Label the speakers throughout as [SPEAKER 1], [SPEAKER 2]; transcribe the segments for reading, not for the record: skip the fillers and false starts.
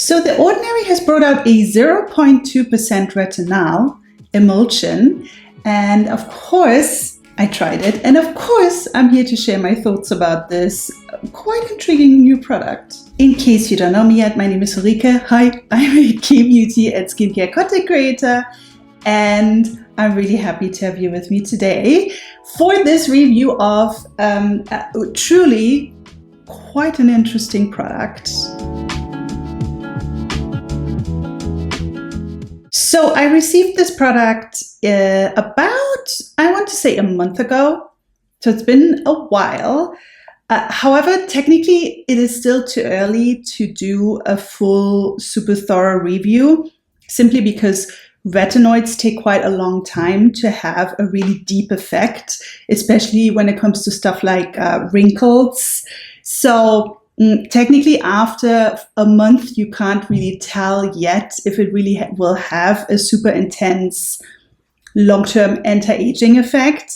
[SPEAKER 1] So The Ordinary has brought out a 0.2% retinal emulsion, and of course I tried it, and of course I'm here to share my thoughts about this quite intriguing new product. In case you don't know me yet, my name is Ulrike. Hi, I'm a key beauty and skincare content creator, and I'm really happy to have you with me today for this review of truly quite an interesting product. So I received this product about, I want to say, a month ago. So it's been a while. However, technically it is still too early to do a full super thorough review, simply because retinoids take quite a long time to have a really deep effect, especially when it comes to stuff like wrinkles. So technically, after a month, you can't really tell yet if it really will have a super intense long-term anti-aging effect.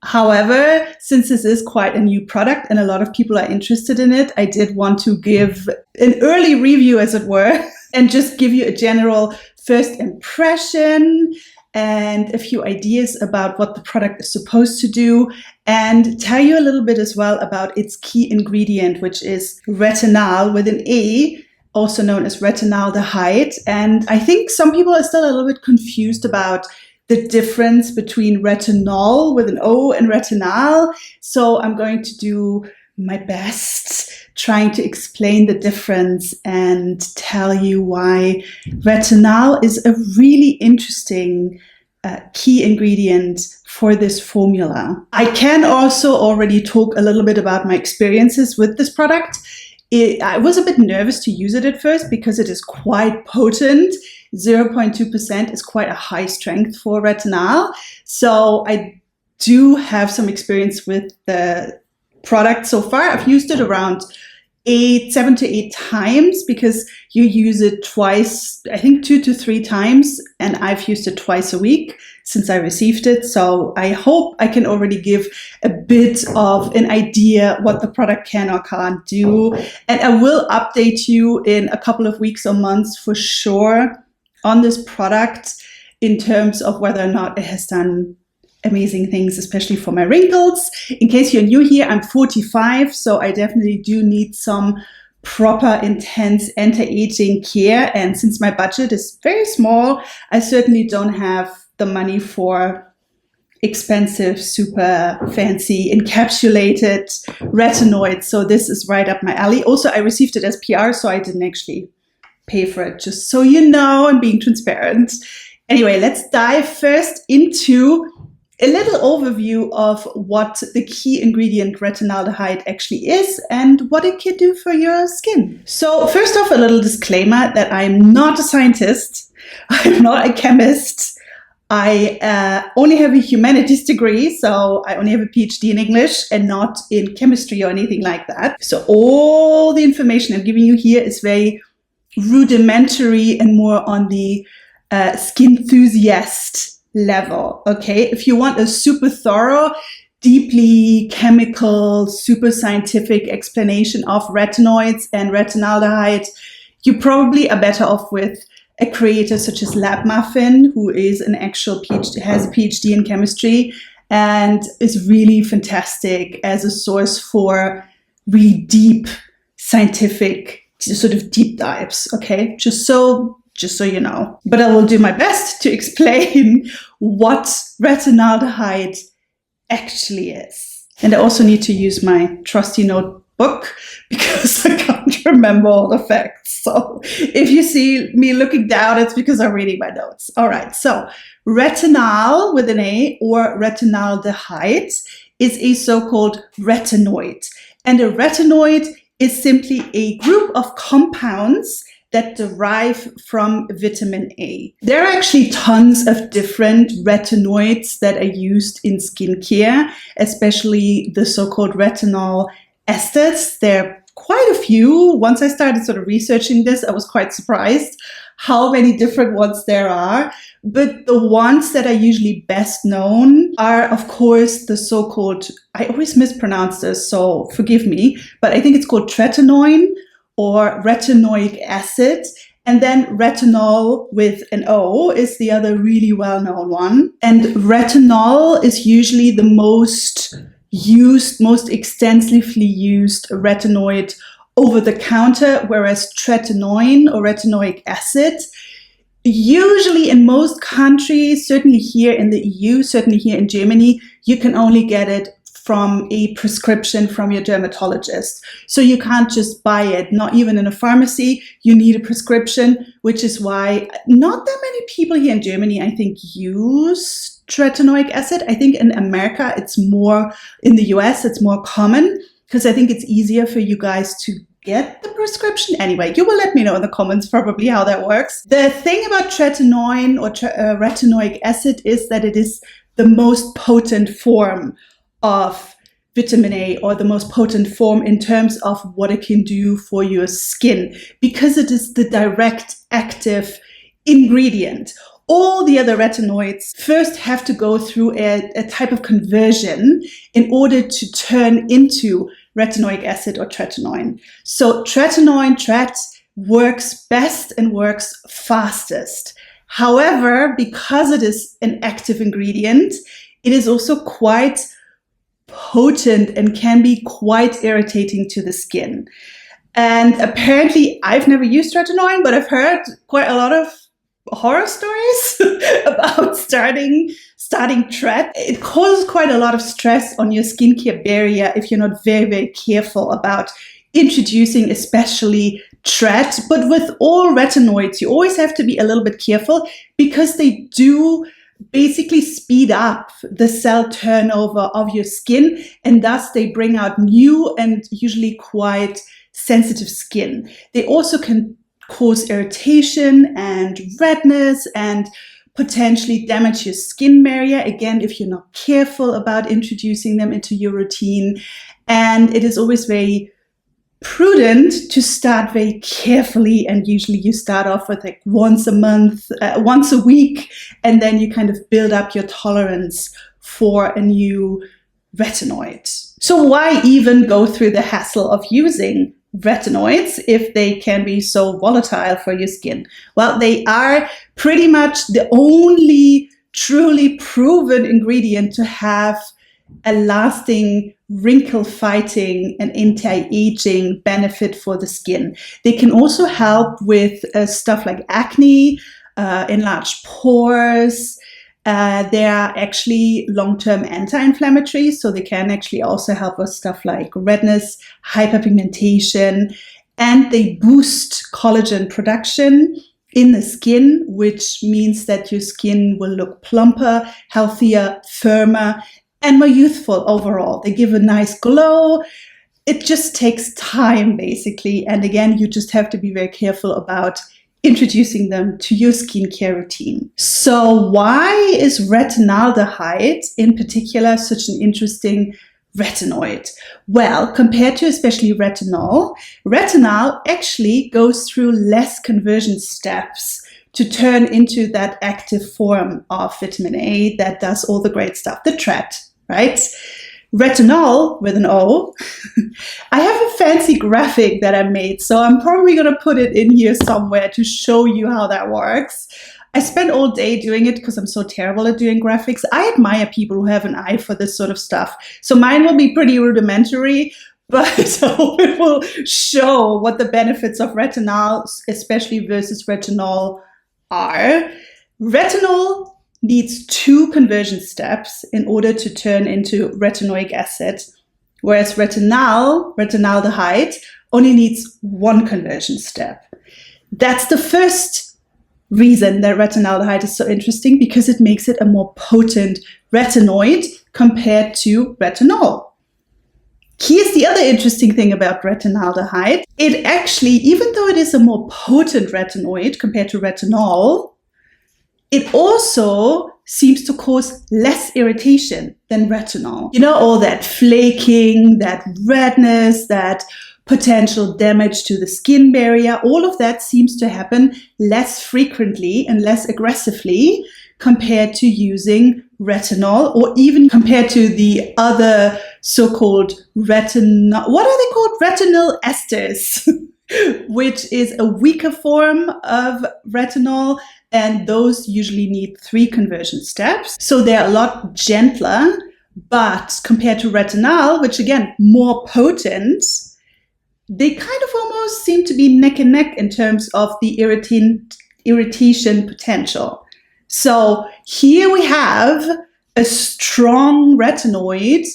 [SPEAKER 1] However, since this is quite a new product and a lot of people are interested in it, I did want to give an early review, as it were, and just give you a general first impression and a few ideas about what the product is supposed to do, and tell you a little bit as well about its key ingredient, which is retinol with an A, also known as retinaldehyde. And I think some people are still a little bit confused about the difference between retinol with an O and retinol. So I'm going to do my best trying to explain the difference and tell you why retinol is a really interesting key ingredient for this formula. I can also already talk a little bit about my experiences with this product. I was a bit nervous to use it at first because it is quite potent. 0.2% is quite a high strength for retinol. So I do have some experience with the product so far. I've used it around 7 to 8 times because you use it twice, I think 2 to 3 times, and I've used it twice a week since I received it. So I hope I can already give a bit of an idea what the product can or can't do. And I will update you in a couple of weeks or months for sure on this product in terms of whether or not it has done amazing things, especially for my wrinkles. In case you're new here, I'm 45, so I definitely do need some proper, intense anti-aging care. And since my budget is very small, I certainly don't have the money for expensive, super fancy, encapsulated retinoids. So this is right up my alley. Also, I received it as PR, so I didn't actually pay for it, just so you know, I'm being transparent. Anyway, let's dive first into a little overview of what the key ingredient retinaldehyde actually is and what it can do for your skin. So first off, a little disclaimer that I'm not a scientist. I'm not a chemist. I only have a humanities degree, so I only have a PhD in English and not in chemistry or anything like that. So all the information I'm giving you here is very rudimentary and more on the skin enthusiast level. Okay, if you want a super thorough, deeply chemical, super scientific explanation of retinoids and retinaldehyde, you probably are better off with a creator such as Lab Muffin, who is an actual PhD, has a PhD in chemistry, and is really fantastic as a source for really deep scientific sort of deep dives. Okay, just so you know. But I will do my best to explain what retinaldehyde actually is. And I also need to use my trusty notebook because I can't remember all the facts. So if you see me looking down, it's because I'm reading my notes. All right, so retinol with an A, or retinaldehyde, is a so-called retinoid. And a retinoid is simply a group of compounds that derive from vitamin A. There are actually tons of different retinoids that are used in skincare, especially the so-called retinol esters. There are quite a few. Once I started sort of researching this, I was quite surprised how many different ones there are. But the ones that are usually best known are, of course, the so-called, I always mispronounce this, so forgive me, but I think it's called tretinoin or retinoic acid. And then retinol with an O is the other really well-known one. And retinol is usually the most extensively used retinoid over the counter, whereas tretinoin or retinoic acid, usually in most countries, certainly here in the EU, certainly here in Germany, you can only get it from a prescription from your dermatologist. So you can't just buy it, not even in a pharmacy. You need a prescription, which is why not that many people here in Germany, I think, use tretinoic acid. I think in America, it's more, in the US, it's more common because I think it's easier for you guys to get the prescription. Anyway, you will let me know in the comments probably how that works. The thing about tretinoin or retinoic acid is that it is the most potent form of vitamin A, or the most potent form in terms of what it can do for your skin, because it is the direct active ingredient. All the other retinoids first have to go through a type of conversion in order to turn into retinoic acid or tretinoin. So tret works best and works fastest. However, because it is an active ingredient, it is also quite potent and can be quite irritating to the skin. And apparently, I've never used retinoid, but I've heard quite a lot of horror stories about starting tret. It causes quite a lot of stress on your skincare barrier if you're not very, very careful about introducing especially tret. But with all retinoids, you always have to be a little bit careful because they do basically speed up the cell turnover of your skin, and thus they bring out new and usually quite sensitive skin. They also can cause irritation and redness and potentially damage your skin barrier, again, if you're not careful about introducing them into your routine. And it is always very prudent to start very carefully, and usually you start off with like once a month, once a week, and then you kind of build up your tolerance for a new retinoid. So why even go through the hassle of using retinoids if they can be so volatile for your skin? Well, they are pretty much the only truly proven ingredient to have a lasting wrinkle fighting and anti-aging benefit for the skin. They can also help with stuff like acne, enlarged pores. They are actually long-term anti-inflammatory, so they can actually also help with stuff like redness, hyperpigmentation, and they boost collagen production in the skin, which means that your skin will look plumper, healthier, firmer, and more youthful overall. They give a nice glow. It just takes time, basically. And again, you just have to be very careful about introducing them to your skincare routine. So why is retinaldehyde in particular such an interesting retinoid? Well, compared to especially retinol actually goes through less conversion steps to turn into that active form of vitamin A that does all the great stuff, the tret, right? Retinol with an O. I have a fancy graphic that I made, so I'm probably going to put it in here somewhere to show you how that works. I spent all day doing it because I'm so terrible at doing graphics. I admire people who have an eye for this sort of stuff. So mine will be pretty rudimentary, but I hope it will show what the benefits of retinol, especially versus retinol, are. Retinol needs 2 conversion steps in order to turn into retinoic acid, whereas retinaldehyde, only needs 1 conversion step. That's the first reason that retinaldehyde is so interesting, because it makes it a more potent retinoid compared to retinol. Here's the other interesting thing about retinaldehyde. It actually, even though it is a more potent retinoid compared to retinol, it also seems to cause less irritation than retinol. You know, all that flaking, that redness, that potential damage to the skin barrier, all of that seems to happen less frequently and less aggressively compared to using retinol, or even compared to the other so-called retinol, what are they called? Retinol esters. which is a weaker form of retinol, and those usually need 3 conversion steps. So they're a lot gentler, but compared to retinol, which again, more potent, they kind of almost seem to be neck and neck in terms of the irritation potential. So here we have a strong retinoid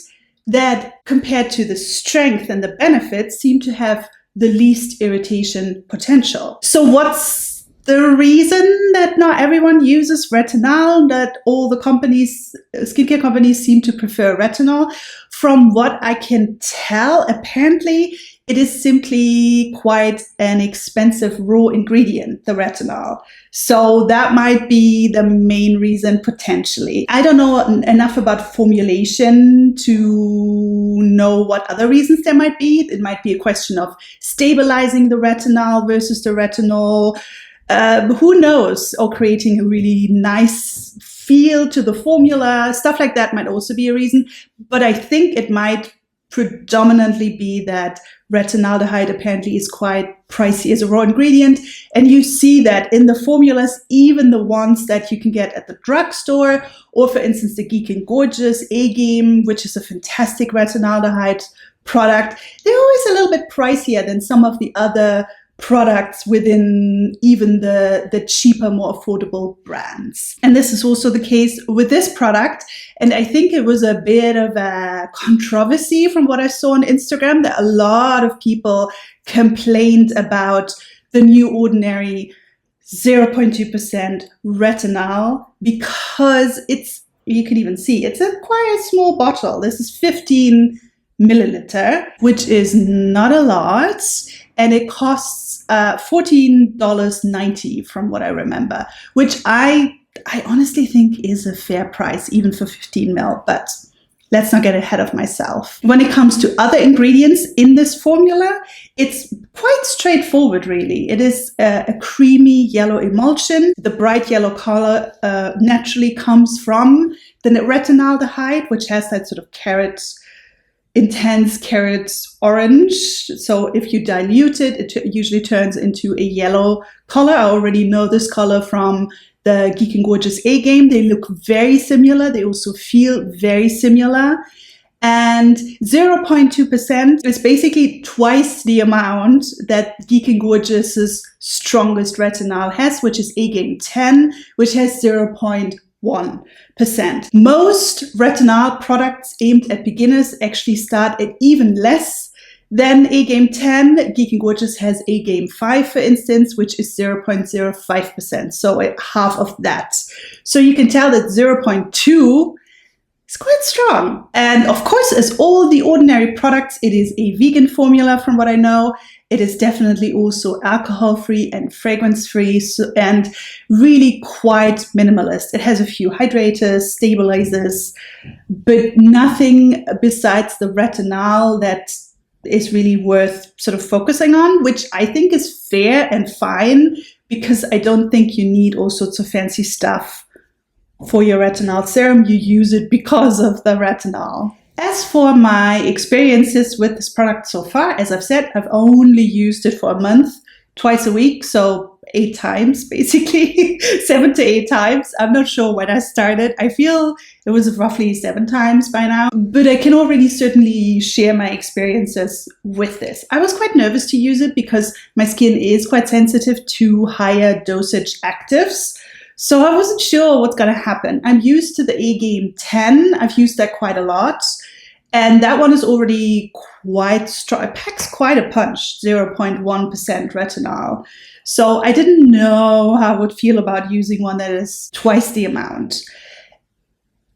[SPEAKER 1] that, compared to the strength and the benefits, seem to have the least irritation potential. So what's the reason that not everyone uses retinol, that all the companies, skincare companies, seem to prefer retinol? From what I can tell, apparently it is simply quite an expensive raw ingredient, the retinol. So that might be the main reason, potentially. I don't know enough about formulation to know what other reasons there might be. It might be a question of stabilizing the retinol versus the retinol. Who knows? Or creating a really nice feel to the formula. Stuff like that might also be a reason. But I think it might predominantly be that retinaldehyde apparently is quite pricey as a raw ingredient. And you see that in the formulas, even the ones that you can get at the drugstore, or for instance, the Geek and Gorgeous A-Game, which is a fantastic retinaldehyde product, they're always a little bit pricier than some of the other products within even the cheaper, more affordable brands. And this is also the case with this product. And I think it was a bit of a controversy from what I saw on Instagram, that a lot of people complained about the New Ordinary 0.2% retinol, because it's, you can even see, it's a quite a small bottle. This is 15 milliliter, which is not a lot. And it costs $14.90 from what I remember, which I honestly think is a fair price, even for 15 ml, but let's not get ahead of myself. When it comes to other ingredients in this formula, it's quite straightforward, really. It is a creamy yellow emulsion. The bright yellow color naturally comes from the retinaldehyde, which has that sort of intense carrot orange. So if you dilute it, it usually turns into a yellow color. I already know this color from the Geek and Gorgeous A-Game. They look very similar. They also feel very similar. And 0.2% is basically twice the amount that Geek and Gorgeous's strongest retinol has, which is A-Game 10, which has 0.1%. Most retinol products aimed at beginners actually start at even less than A-Game 10. Geek and Gorgeous has A-Game 5, for instance, which is 0.05%, so half of that. So you can tell that 0.2 is quite strong. And of course, as all the Ordinary products, it is a vegan formula from what I know. It is definitely also alcohol-free and fragrance-free, and really quite minimalist. It has a few hydrators, stabilizers, but nothing besides the retinol that is really worth sort of focusing on, which I think is fair and fine, because I don't think you need all sorts of fancy stuff for your retinol serum. You use it because of the retinol. As for my experiences with this product so far, as I've said, I've only used it for a month, twice a week, so 8 times basically, 7 to 8 times. I'm not sure when I started. I feel it was roughly 7 times by now, but I can already certainly share my experiences with this. I was quite nervous to use it because my skin is quite sensitive to higher dosage actives. So I wasn't sure what's going to happen. I'm used to the A-Game 10. I've used that quite a lot. And that one is already quite strong. It packs quite a punch, 0.1% retinol. So I didn't know how I would feel about using one that is twice the amount.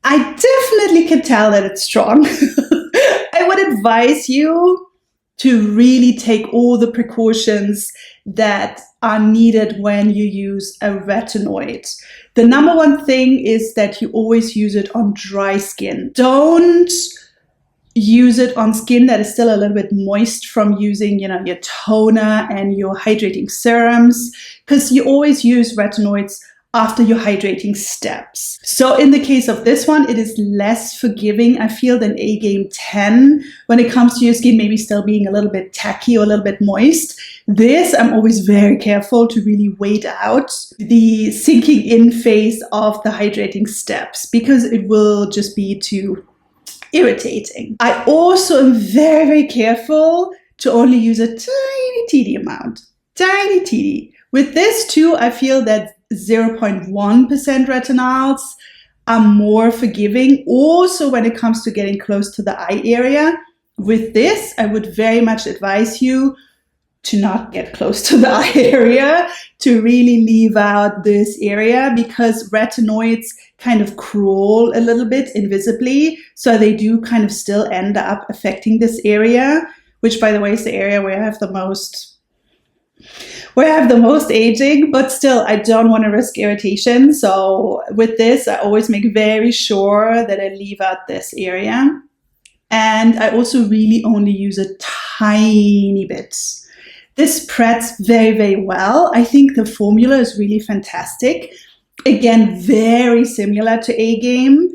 [SPEAKER 1] I definitely can tell that it's strong. I would advise you to really take all the precautions that are needed when you use a retinoid. The number one thing is that you always use it on dry skin. Don't use it on skin that is still a little bit moist from using, your toner and your hydrating serums, because you always use retinoids after your hydrating steps. So in the case of this one, it is less forgiving, I feel, than A-Game 10 when it comes to your skin maybe still being a little bit tacky or a little bit moist. This, I'm always very careful to really wait out the sinking in phase of the hydrating steps because it will just be too irritating. I also am very, very careful to only use a tiny, teeny amount. Tiny, teeny. With this too, I feel that 0.1% retinols are more forgiving. Also, when it comes to getting close to the eye area, with this, I would very much advise you to not get close to the eye area, to really leave out this area because retinoids kind of crawl a little bit invisibly. So they do kind of still end up affecting this area, which by the way is the area where I have the most aging, but still I don't want to risk irritation. So with this, I always make very sure that I leave out this area. And I also really only use a tiny bit. This spreads very, very well. I think the formula is really fantastic. Again, very similar to A-Game.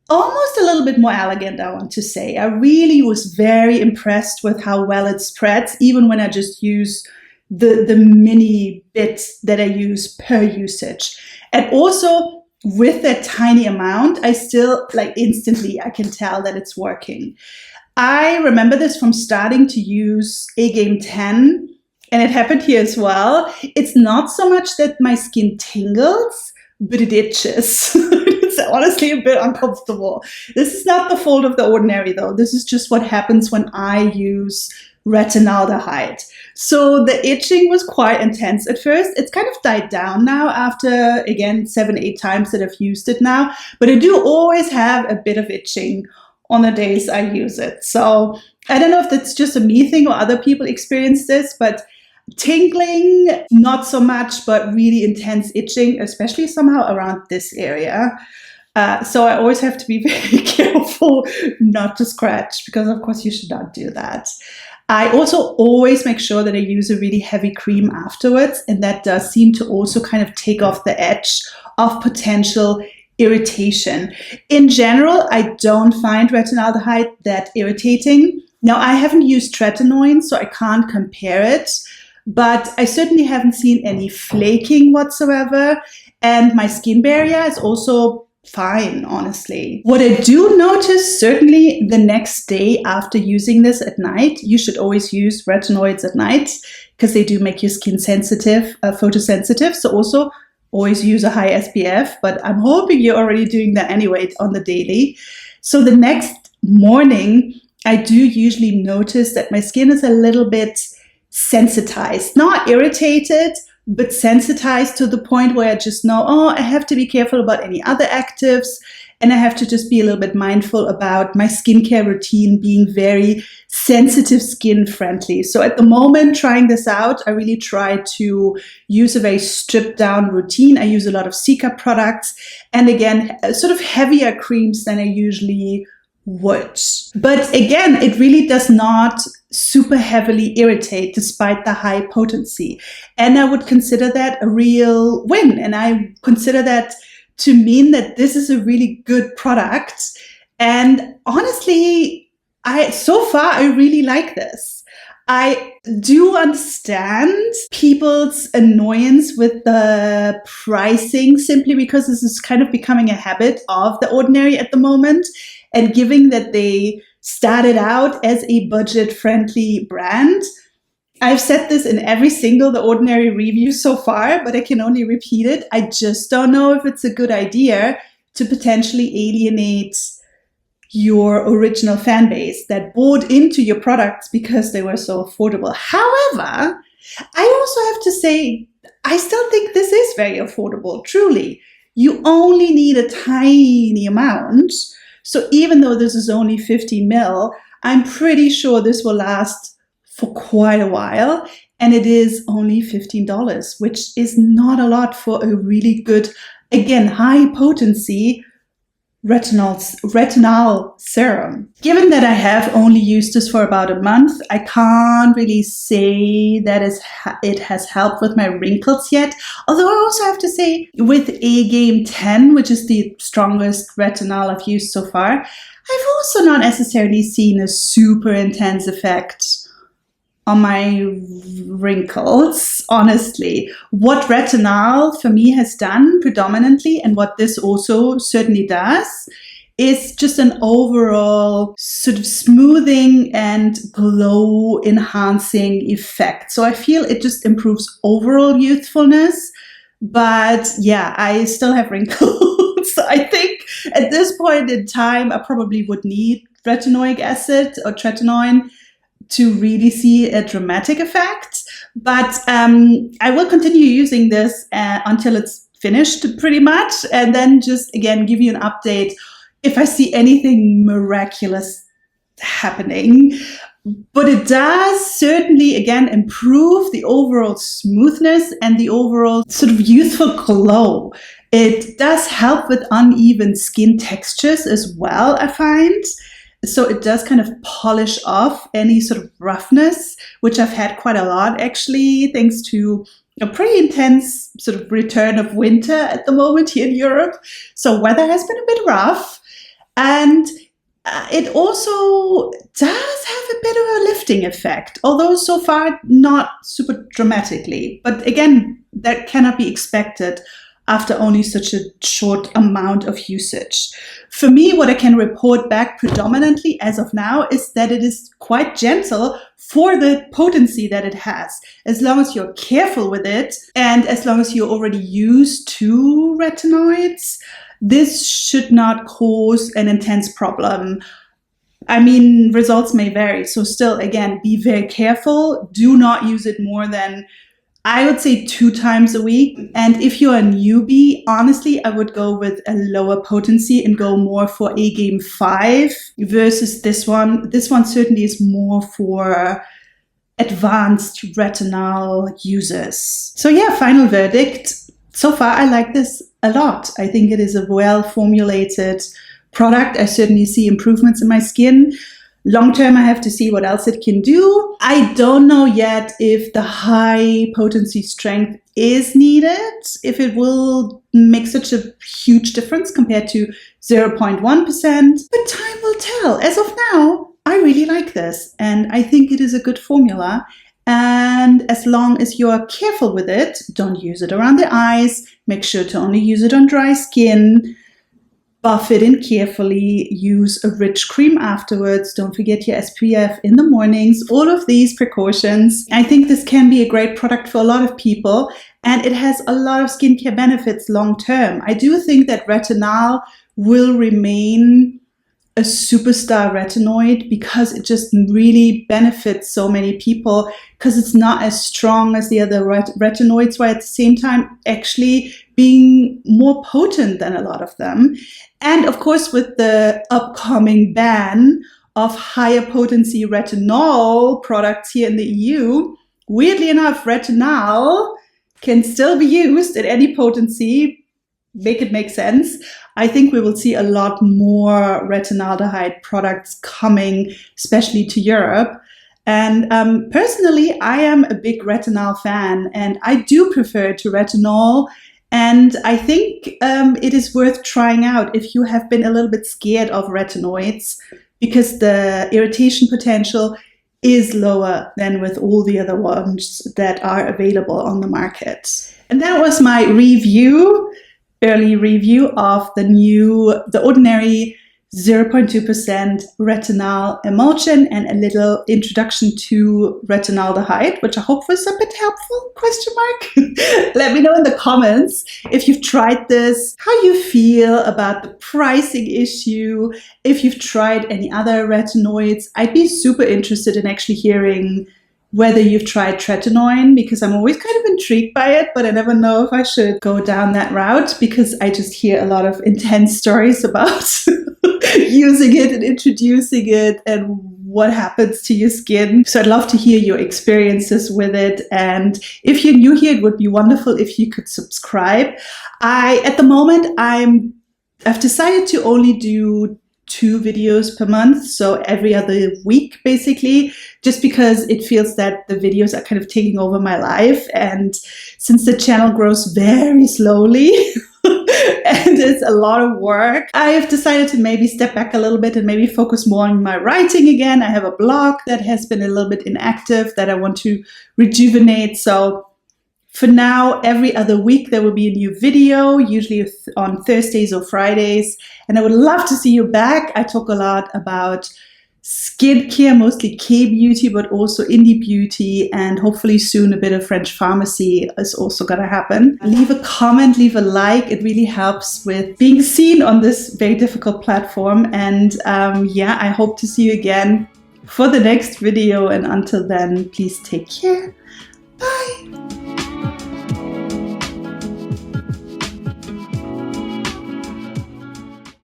[SPEAKER 1] Almost a little bit more elegant, I want to say. I really was very impressed with how well it spreads, even when I just use the mini bits that I use per usage. And also with that tiny amount, I still instantly I can tell that it's working. I remember this from starting to use A-Game 10, and it happened here as well. It's not so much that my skin tingles, but it itches. It's honestly a bit uncomfortable. This is not the fault of the ordinary though. This is just what happens when I use retinaldehyde. So the itching was quite intense at first. It's kind of died down now after, again, 7-8 times that I've used it now. But I do always have a bit of itching on the days I use it. So I don't know if that's just a me thing or other people experience this, but tingling, not so much, but really intense itching, especially somehow around this area. So I always have to be very careful not to scratch because of course you should not do that. I also always make sure that I use a really heavy cream afterwards, and that does seem to also kind of take off the edge of potential irritation. In general, I don't find retinaldehyde that irritating. Now, I haven't used tretinoin, so I can't compare it, but I certainly haven't seen any flaking whatsoever, and my skin barrier is also fine, honestly. What I do notice, certainly the next day after using this at night, you should always use retinoids at night because they do make your skin sensitive, photosensitive. So also always use a high SPF, but I'm hoping you're already doing that anyway on the daily. So the next morning, I do usually notice that my skin is a little bit sensitized, not irritated, but sensitized to the point where I just know, oh, I have to be careful about any other actives, and I have to just be a little bit mindful about my skincare routine being very sensitive skin friendly. So at the moment, trying this out, I really try to use a very stripped down routine. I use a lot of Cica products, and again, sort of heavier creams than I usually would. But again, it really does not super heavily irritate despite the high potency. And I would consider that a real win. And I consider that to mean that this is a really good product. And honestly, so far, I really like this. I do understand people's annoyance with the pricing simply because this is kind of becoming a habit of The Ordinary at the moment. And given that they started out as a budget-friendly brand, I've said this in every single The Ordinary review so far, but I can only repeat it. I just don't know if it's a good idea to potentially alienate your original fan base that bought into your products because they were so affordable. However, I also have to say, I still think this is very affordable, truly. You only need a tiny amount. So even though this is only 50 ml, I'm pretty sure this will last for quite a while. And it is only $15, which is not a lot for a really good, again, high potency retinal serum. Given that I have only used this for about a month, I can't really say that it has helped with my wrinkles yet. Although I also have to say, with A-Game 10, which is the strongest retinol I've used so far, I've also not necessarily seen a super intense effect on my wrinkles, honestly. What retinol for me has done predominantly, and what this also certainly does, is just an overall sort of smoothing and glow enhancing effect. So I feel it just improves overall youthfulness. But yeah, I still have wrinkles. I think at this point in time, I probably would need retinoic acid or tretinoin to really see a dramatic effect. But I will continue using this until it's finished pretty much, and then just again give you an update if I see anything miraculous happening. But it does certainly, again, improve the overall smoothness and the overall sort of youthful glow. It does help with uneven skin textures as well, I find. So it does kind of polish off any sort of roughness, which I've had quite a lot actually, thanks to a pretty intense sort of return of winter at the moment here in Europe. So weather has been a bit rough. And it also does have a bit of a lifting effect, although so far not super dramatically. But again, that cannot be expected after only such a short amount of usage. For me, what I can report back predominantly as of now is that it is quite gentle for the potency that it has. As long as you're careful with it, and as long as you're already used to retinoids, this should not cause an intense problem. I mean, results may vary. So still, again, be very careful. Do not use it more than, I would say, 2 times a week. And if you're a newbie, honestly, I would go with a lower potency and go more for A-Game 5 versus this one. This one certainly is more for advanced retinol users. So yeah, final verdict. So far, I like this a lot. I think it is a well-formulated product. I certainly see improvements in my skin. Long term, I have to see what else it can do. I don't know yet if the high potency strength is needed, if it will make such a huge difference compared to 0.1%, but time will tell. As of now, I really like this, and I think it is a good formula. And as long as you're careful with it, don't use it around the eyes, make sure to only use it on dry skin, buff it in carefully, use a rich cream afterwards, don't forget your SPF in the mornings, all of these precautions. I think this can be a great product for a lot of people, and it has a lot of skincare benefits long term. I do think that retinol will remain a superstar retinoid because it just really benefits so many people, because it's not as strong as the other retinoids, while at the same time actually being more potent than a lot of them. And of course, with the upcoming ban of higher potency retinol products here in the EU, weirdly enough, retinol can still be used at any potency. Make it make sense. I think we will see a lot more retinaldehyde products coming, especially to Europe. And personally, I am a big retinol fan, and I do prefer to retinol. And I think it is worth trying out if you have been a little bit scared of retinoids, because the irritation potential is lower than with all the other ones that are available on the market. And that was my early review of the ordinary 0.2% retinal emulsion, and a little introduction to retinaldehyde, which I hope was a bit helpful, question mark. Let me know in the comments if you've tried this, how you feel about the pricing issue, if you've tried any other retinoids. I'd be super interested in actually hearing whether you've tried tretinoin, because I'm always kind of intrigued by it, but I never know if I should go down that route, because I just hear a lot of intense stories about using it and introducing it and what happens to your skin. So I'd love to hear your experiences with it. And if you're new here, it would be wonderful if you could subscribe. At the moment, I'm I've decided to only do 2 videos per month, so every other week basically, just because it feels that the videos are kind of taking over my life, and since the channel grows very slowly and it's a lot of work, I have decided to maybe step back a little bit and maybe focus more on my writing again. I have a blog that has been a little bit inactive that I want to rejuvenate, so for now, every other week there will be a new video, usually on Thursdays or Fridays, and I would love to see you back. I talk a lot about skincare, mostly K-beauty, but also indie beauty, and hopefully soon a bit of French pharmacy is also gonna happen. Leave a comment, leave a like. It really helps with being seen on this very difficult platform. And yeah, I hope to see you again for the next video. And until then, please take care. Bye.